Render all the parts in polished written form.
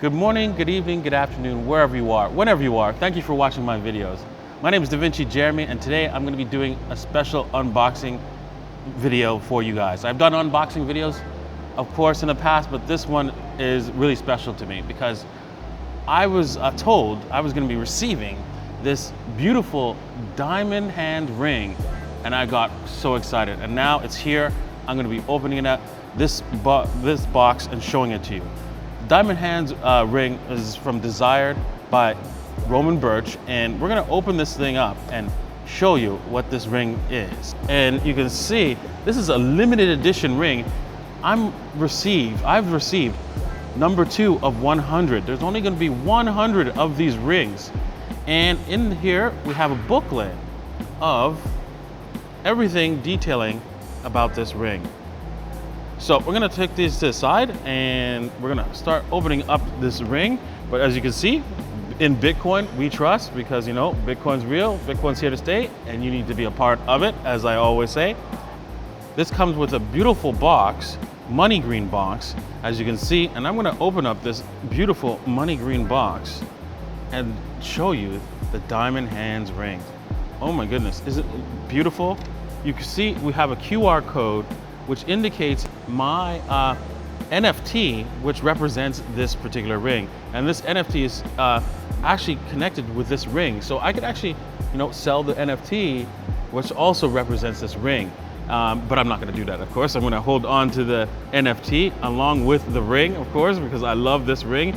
Good morning, good evening, good afternoon, wherever you are, whenever you are. Thank you for watching my videos. My name is Da Vinci Jeremy, and today I'm going to be doing a special unboxing video for you guys. I've done unboxing videos, of course, in the past, but this one is really special to me because I was told I was going to be receiving this beautiful diamond hand ring, and I got so excited. And now it's here. I'm going to be opening it up, this box, and showing it to you. Diamond Hands ring is from Desired by Burch, and we're gonna open this thing up and show you what this ring is. And you can see this is a limited edition ring. I've received number 2 of 100. There's only gonna be 100 of these rings. And in here we have a booklet of everything detailing about this ring. So we're gonna take these to the side and we're gonna start opening up this ring. But as you can see, in Bitcoin, we trust because, you know, Bitcoin's real, Bitcoin's here to stay, and you need to be a part of it, as I always say. This comes with a beautiful box, money green box, as you can see, and I'm gonna open up this beautiful money green box and show you the Diamond Hands ring. Oh my goodness, isn't it beautiful? You can see we have a QR code which indicates my NFT, which represents this particular ring. And this NFT is actually connected with this ring. So I could actually, you know, sell the NFT, which also represents this ring. But I'm not gonna do that, of course. I'm gonna hold on to the NFT along with the ring, of course, because I love this ring.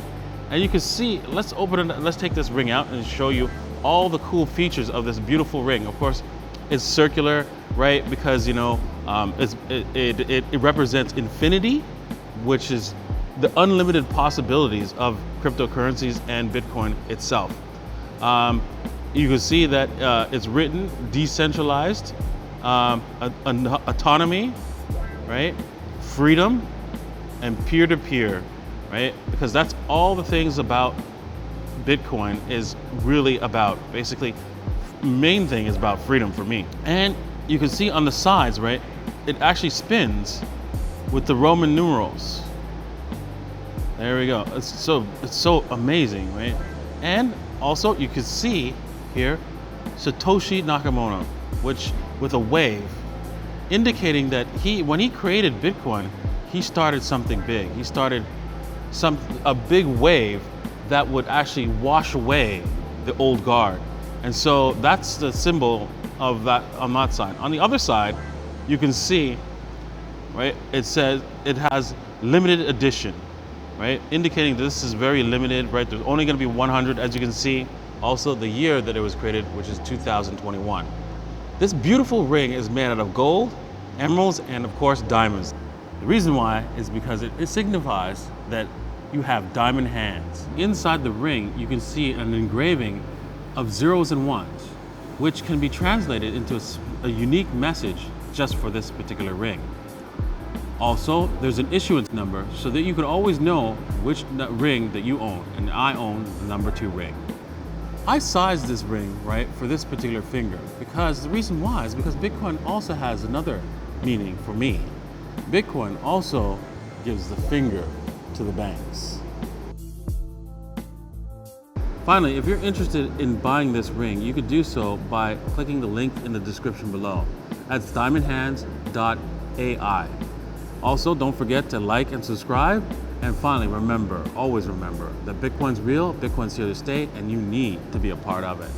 And you can see, let's open it, let's take this ring out and show you all the cool features of this beautiful ring. Of course, it's circular, right? Because, you know, it represents infinity, which is the unlimited possibilities of cryptocurrencies and Bitcoin itself. You can see that it's written decentralized, autonomy, right? Freedom, and peer-to-peer, right? Because that's all the things about Bitcoin is really about. Basically, main thing is about freedom for me. And you can see on the sides, right? It actually spins with the Roman numerals. There we go. It's so amazing, right? And also you can see here Satoshi Nakamoto, which with a wave, indicating that when he created Bitcoin, he started something big. He started a big wave that would actually wash away the old guard. And so that's the symbol of that on that side. On the other side, you can see, right, it says it has limited edition, right? Indicating this is very limited, right? There's only gonna be 100, as you can see. Also the year that it was created, which is 2021. This beautiful ring is made out of gold, emeralds, and of course diamonds. The reason why is because it signifies that you have diamond hands. Inside the ring, you can see an engraving of zeros and ones, which can be translated into a unique message just for this particular ring. Also, there's an issuance number so that you can always know which ring that you own, and I own the number 2 ring. I sized this ring, right, for this particular finger because the reason why is because Bitcoin also has another meaning for me. Bitcoin also gives the finger to the banks. Finally, if you're interested in buying this ring, you could do so by clicking the link in the description below. That's diamondhands.ai. Also, don't forget to like and subscribe. And finally, always remember that Bitcoin's real, Bitcoin's here to stay, and you need to be a part of it.